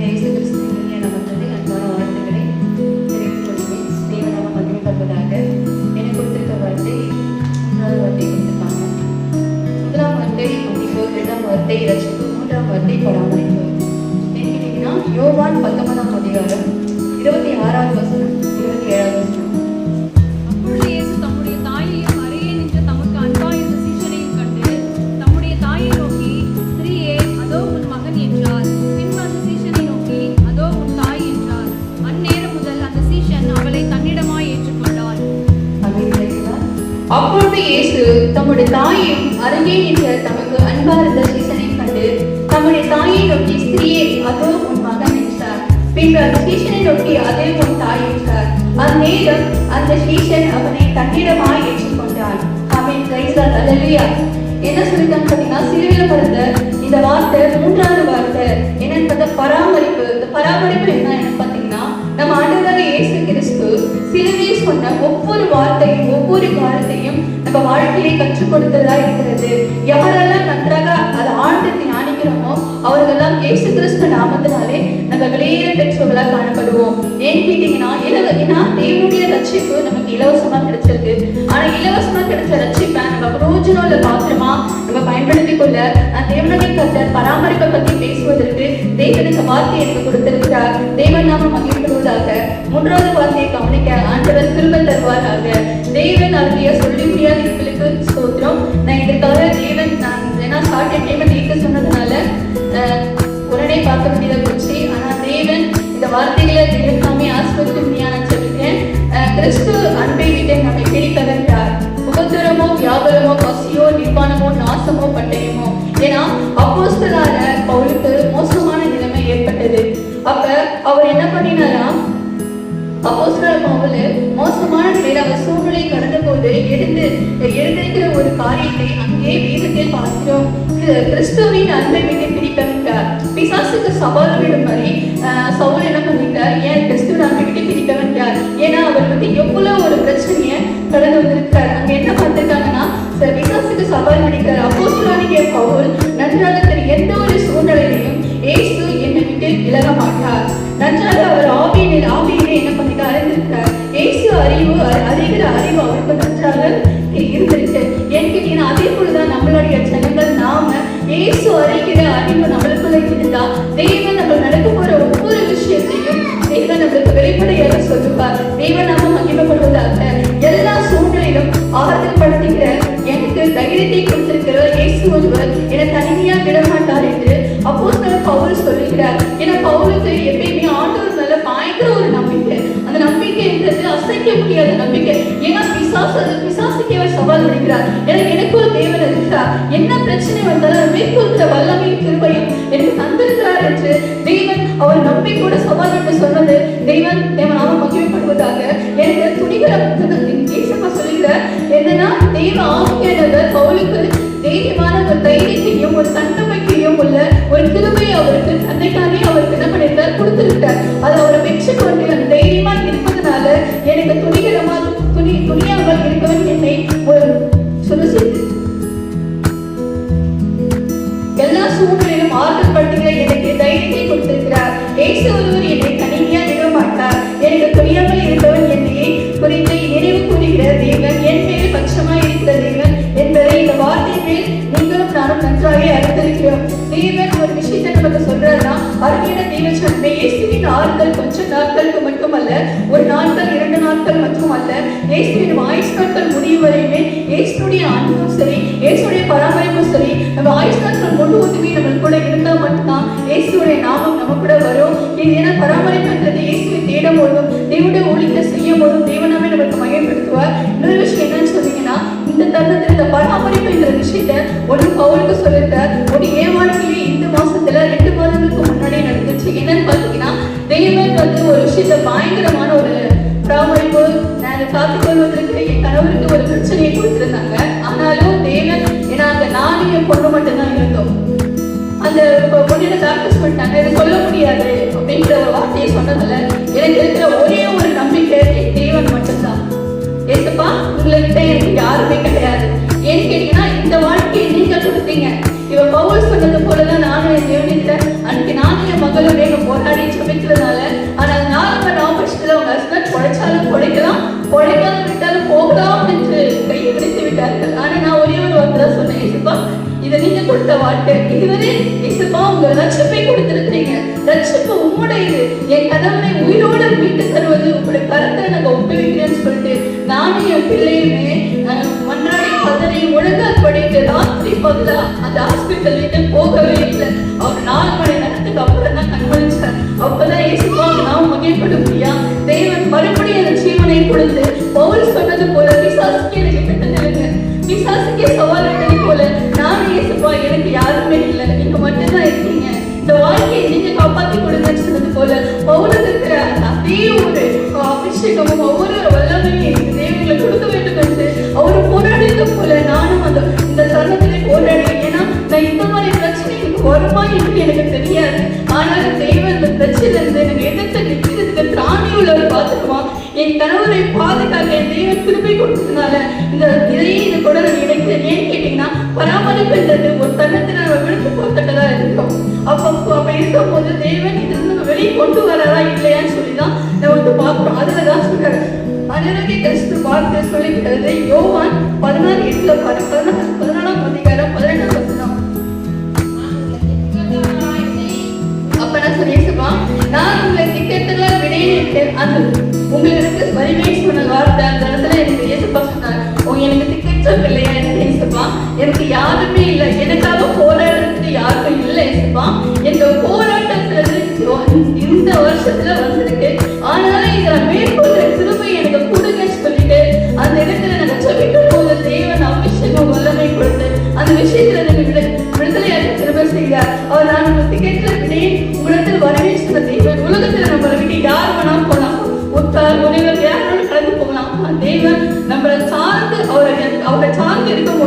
இயேசு கிறிஸ்துவின் நாமத்தில் அன்பான வாழ்த்துக்களை தெரிவித்துக் கொள்கிறேன். தேவநாம மகிமைப்படுவதாக. எனக்கு கொடுத்திருக்க வார்த்தை 3வது வார்த்தை கொடுத்திருக்காங்க. 1ஆம் வார்த்தை மன்னிப்பு, 2ஆம் வார்த்தை ரட்சிப்பு, 3ஆம் வார்த்தை பராமரிப்பு. கேட்டீங்கன்னா யோவான் 19ஆம் அதிகாரம் 26வது வசனம் 27வது வசனம். அப்பொழுது இயேசு தம்முடைய தாயையும் அருகே நின்ற தமக்கு அன்பாயிருந்த சீஷரையும் கண்டு தம்முடைய தாயை நோக்கி, ஸ்திரீயே, அதோ உன் மகன் என்றார். பின்பு அந்த சீஷனை நோக்கி, அதோ உன் தாய் என்றார். அந்நேரம் முதல் அந்த சீஷன் அவளை தன்னிடமாய் ஏற்றுக்கொண்டாள். அப்பொழுது இயேசு தம்முடைய தாயையும் அருகே நின்ற தமக்கு அன்பாயிருந்த சீஷனையும் கண்டு தம்முடைய தாயை நோக்கி, ஸ்திரீயே, அதோ உன் மகன் என்றார். பின்பு அந்த சீஷனை நோக்கி, அதே உன் தாய் என்றார். அந்நேரம் அந்த சீஷன் அவனை தன்னிடமாய் ஏற்றுக்கொண்டான். Amen. Praise the lord. Hallelujah. என்ன சொல்லிட்டாங்க பார்த்தீங்கன்னா, சிலுவையில் பிறந்த இந்த வார்த்தை 3வது வார்த்தை என்னன்னு பார்த்தா பராமரிப்பு. இந்த பராமரிப்பு என்ன பார்த்தீங்கன்னா, நம்ம ஆண்டவராக இயேசு கிறிஸ்து சிலுவையில் சொன்ன ஒவ்வொரு வார்த்தையும் ஒவ்வொரு காலத்தையும் நம்ம வாழ்க்கையை கற்றுக் கொடுத்ததா இருக்கிறது. யாரெல்லாம் நன்றாக அதை ஆழ்ந்து தியானிக்கிறோமோ அவர்களெல்லாம் இயேசு கிறிஸ்து நாமத்தினாலே நம்ம வெளியேற பெற்றவர்களாக காணப்படுவோம். ஏன்னு கேட்டீங்கன்னா, ஏன்னா தேவனுடைய ரட்சிப்பு நமக்கு இலவசமா கிடைச்சிருக்கு. ஆனா இலவசமா கிடைச்ச ரட்சிப்பை நம்ம பிரயோஜனம் பாத்திரமா நம்ம பயன்படுத்திக் கொள்ள தேவனுடைய கர்த்தர் பராமரிப்பை பத்தி பேசுவதற்கு தேவன் இந்த வார்த்தையை எனக்கு கொடுத்திருக்கிறார். தேவன் நாம மகிழ்ப்படுவதாக. 3வது வார்த்தையை கவனிக்க ஆண்டவர் திரும்ப தருவாராக. தேவன் அவருடைய சொல்லி முடியாத எங்களுக்கு ஸ்தோத்திரம். நான் இதற்காக தேவன் நான் ஸ்டார்ட் டைம் நீக்க சொன்னதுனால உடனே பார்க்க முடியாத போச்சு. ஆனா தேவன் இந்த வார்த்தைகளை தேவன் நாமே ஆஸ்வதிக்க நான் சொல்லிட்டேன். கிறிஸ்து அன்பை விட்டு நம்மை பிரித்தவென்றார். உபத்திரமோ வியாபாரமோ பசியோ நிர்வாணமோ நாசமோ பட்டயமோ. ஏன்னா அப்போஸ்தலரான பவுலுக்கு மோசமான நிலைமை ஏற்பட்டது. அப்ப அவர் என்ன பண்ணினாரா, அப்போஸ்தலர் பவுல் மோசமான நிலையில அவர் சூழ்நிலை கடந்த போது எழுந்திருக்கிற ஒரு காரியத்தை அங்கே வேதத்தில் பார்க்கிறோம். கிறிஸ்துவின் அன்பை விட்டு பிரித்தவென்றார். பிசாசுக்கு சவால் விடும் மாதிரி சவுல் என்ன பண்ணிட்டார், ஏன் கிறிஸ்துவின் அன்பை விட்டு பிரித்தவென்றார். ஏன்னா அவர் வந்து எவ்வளவு ஒரு பிரச்சனையை கடந்து வந்திருக்கார். அங்க என்ன பார்த்திருக்காங்கன்னா, பிசாசுக்கு சவால் விடுக்கிறார். அப்போஸ்தலனாகிய பவுல் நன்றாக தெரியும், எந்த ஒரு சூழ்நிலையிலையும் இயேசு என்னை விட்டு விலக மாட்டார். நன்றாக அவர் ஆவியிலே என்ன பண்ணிட்டு அறிந்திருக்கிறார். இயேசு அறிகிற அறிவு அவருக்கு நன்றாக இருந்திருக்கு. ஏன்னு கேட்டீங்கன்னா, அதே போலதான் நம்மளுடைய ஜனங்கள் நாம இயேசு அறிகிற அறிவு நம்மளுக்குள்ள இருந்தா தேவன் நம்ம நடக்க போற ஒவ்வொரு விஷயத்தையும் தேவன் நம்மளுக்கு வெளிப்படையாக சொல்லுவார். தேவன் நாம மகிமைப்படுவதாக. எல்லா சூழ்நிலையிலும் ஆறுதல் படுத்துகிற எனக்கு தைரியத்தை கொடுத்திருக்கிற இயேசு ஒருவர் என்னை தனிமையா விடமாட்டார் என்று அப்போஸ்தலர் பவுல் சொல்லுகிறார். ஏன்னா பவுலுக்கு எப்பயுமே ஆண்டவர் மேல பயங்கர ஒரு நம்பிக்கை. அந்த நம்பிக்கைன்றது அசைக்க முடியாத நம்பிக்கை. ஏன்னா பிசாசுக்கு அவர் சவால் விடுகிறார். ஏன்னா எனக்கு ஒரு தேவன் இருக்கிறார். என்ன பிரச்சனை வந்தாலும் மேற்கொள்கிற வல்லமையும் கிருபையும் எனக்கு தந்திருக்கிறார் என்று தேவன் அவர் நம்பி கூட சவால் விட்டு சொன்னது தேவன் நாம மகிமைப்படுவதாக. எனக்கு துணிகிற ஏசப்பா சொல்லுகிறார் என்னன்னா, தேவ ஆவியானவர் பவுலுக்கு தைரியமான ஒரு தைரியத்தையும் ஒரு தன்னம்பிக்கையும் உள்ள ஒரு கிருபையை அவருக்கு தன்னைத்தானே அவருக்கு என்ன பண்ணிருக்கார், கொடுத்திருக்கார். அதை அவரை பெற்றுக்கொண்டு அந்த தைரியமா இருப்பதனால எனக்கு துணியாமல் இருக்கவன் என்னை ஒரு எல்லா சூழ்நிலையிலும் ஆறுதல் படுத்துகிற எனக்கு தைரியத்தை கொடுத்திருக்கிறார். இயேசு ஒருவர் என்னை தனிமையா விட மாட்டார். எனக்கு துணியாமல் இருந்தவன் என்னையை குறித்து நினைவு கூறுகிற தேவன், என் மேலே பட்சமாய் இருக்கிற தேவன் என்பதை இந்த வார்த்தையில் நீங்களும் நானும் நன்றாக அறிந்திருக்கிறோம். தேவன் ஒரு விஷயத்தை நமக்கு சொல்றாருன்னா, அருமையான தேவச்சன்மை இயேசுவின் ஆறுதல் கொஞ்ச நாட்களுக்கு மட்டுமல்ல, ஒரு நாட்கள் 2 நாட்கள் மட்டும் அல்ல, இயேசுவின் ஆயுஷ் நாட்கள் முடியும் வரையுமே இயேசுடைய அன்பும் சரி, இயேசுடைய பராமரிப்பும் சரி, நம்ம ஆயுஷ் நாட்கள் முழுவதுமே நம்ம கூட இருந்தா மட்டும்தான் இயேசுடைய நாமம் நம்ம கூட வரும். இது ஏன்னா பராமரிப்புன்றது இயேசுவை தேடும் போதும் தேவனுடைய ஊழியத்தை செய்யும் போதும் தேவனாவே நமக்கு மகிமைப்படுத்துவார். இன்னொரு விஷயம் என்னன்னு சொன்னீங்கன்னா, இந்த தருணத்தில் இந்த பராமரிப்பு என்ற விஷயத்தை ஒன்று பவுலுக்கு சொல்லிட்டார். ஒரு ஏமாற்றியே இந்த மாசத்துல 2 மாதங்களுக்கு முன்னாடி நடந்துச்சு. என்னன்னு பாத்தீங்கன்னா, தேவன் வந்து ஒரு விஷயத்த பயங்கரமான ஒரு பராமரிப்பு காத்துக் கொள்வதற்கு என் கணவருக்கு ஒரு பிரச்சனையை கொடுத்திருந்தாங்க. ஆனாலும் தேவன், ஏன்னா அந்த நானும் என் பொண்ணு மட்டும்தான் இருந்தோம். அந்த பொண்ணு டாக்டர் சொல்லிட்டாங்க, இதை சொல்ல முடியாது அப்படின்ற ஒரு வார்த்தையை சொன்னதுல எனக்கு இருக்கிற ஒரே ஒரு நம்பிக்கை தேவன் மட்டும்தான். ஏசப்பா, உங்கள்கிட்ட எனக்கு யாருமே கிடையாது. ஏன்னு கேட்டீங்கன்னா, இந்த வாழ்க்கையை நீங்க கொடுத்தீங்க. இவ பவுல் சொன்னது போலதான் நானும் என் தேவனிட்ட அன்னைக்கு நானும் என் மகளும் வேணும் போராடி ஜெபிக்கிறதுனால. ஆனால் நார்மல் ஆப்போசிட்ல உங்க ஹஸ்பண்ட் பொழைச்சாலும் பொழைக்கலாம், பொழைக்காம விட்டாலும் போகலாம் என்று கையை விடுத்து விட்டார்கள். ஆனா நான் ஒரே ஒரு வார்த்தை தான் சொன்னேன், இயேசுப்பா இதை நீங்க கொடுத்த வார்த்தை, இதுவரை இயேசுப்பா உங்க ரட்சிப்பை கொடுத்திருந்தீங்க, ரட்சிப்பு உம்முடையது, என் கணவனை உயிரோடு மீட்டு தருவது உங்களுடைய கருத்தை நாங்க ஒப்புவிக்கிறேன்னு சொல்லிட்டு நானும் என் பிள்ளையுமே மன்றாடி பதறி முழங்கால் படிட்டு ராத்திரி பகலா அந்த ஹாஸ்பிட்டல் வீட்டு போகவே இல்லை. அவர் 4 மணி நேரத்துக்கு அப்புறம் தான் கண்மணிச்சார். அப்பதான் இயேசுப்பா நாம் மகிழ்ப்படும்படியா தேவன் மறுபடியும் அந்த ஜீவனை கொடுத்து பவுல் சொன்னது போல பிசாசுக்கு எனக்கு விட்டு நிலுங்க, பிசாசுக்கே சவால் விட்டது போல நானும் இயேசுப்பா எனக்கு யாருமே இல்லை, நீங்க மட்டும்தான் இருக்கீங்க, இந்த வாழ்க்கையை நீங்க காப்பாத்தி கொடுங்கன்னு சொன்னது போல பவுலுக்கு இருக்கிற அதே ஒரு அபிஷேகமும் ஒவ்வொரு வல்லமையும் எனக்கு தேவங்களை கொடுக்க வேண்டும் என்று அவரு போராடியது போல நானும் அந்த இந்த தருணத்திலே போராடுவேன். ஏன்னா நான் இந்த மாதிரி பிரச்சனை எனக்கு வருமா என்று எனக்கு தெரியாது. ஆனாலும் தேவன் இந்த பிரச்சனையில இருந்து எனக்கு எதிர்த்து நிற்கிறதுக்கு திராணி உள்ளவர் பார்த்துக்குமா, என் கணவரை பாதுகாக்க என் தேவன் திருப்பி கொடுத்ததுனால இதையே இது கூட நான் நினைக்கிறேன். ஏன்னு கேட்டீங்கன்னா பராமரிப்புன்றது ஒரு தருணத்தில் நம்ம விழுத்து போத்தட்டதா இருக்கும். அப்ப இருக்கும் போது தேவன் இது நம்ம வெளியே கொண்டு வரதா இல்லையான்னு சொல்லிதான் நம்ம வந்து பார்க்கிறோம். அதுலதான் சொல்றாரு அனலகை கஷ்ட வார்த்தை சொல்லிக்கிறது. யோவான் 16:8 பாருங்க, 14ஆம் அதிகாரம் 18ஆம் வசனம். அப்ப நான் சொல்லியிருப்பா, நான் உங்களை திக்கெட்டுல விடையிட்டு அது உங்களுக்கு வலிமை சொன்ன வார்த்தை அந்த இடத்துல எனக்கு இயேசுப்பா சொன்னார், எனக்கு திக்கெட்ட பிள்ளையா எனக்கு இயேசுப்பா, எனக்கு யாருமே இல்லை, எனக்காக போராடுறதுக்கு யாருமே இல்லை இயேசுப்பா, இந்த போராட்டத்துல இந்த வருஷத்துல வந்திருக்கு, ஆனாலும் இதை மேற்கொள்ற திரும்ப எனக்கு கொடுங்கன்னு சொல்லிட்டு அந்த இடத்துல நாங்க ஜெபிக்கும் போது தேவன் அபிஷேகம் வல்லமை கொடுத்து அந்த விஷயத்துல எனக்கு விடுதலையாக திரும்ப செய்கிறார். அவர் நான் திக்கெட்டுல விடையேன் உங்களிடத்தில் வரவேற்ற தேவன், உலகத்துல நம்மளை விட்டு யார் வேணா போலாம், உத்தார் முனிவர் யாரோடு கடந்து போகலாம், தேவன் நம்மளை சார்ந்து அவரை சார்ந்து இருக்கும்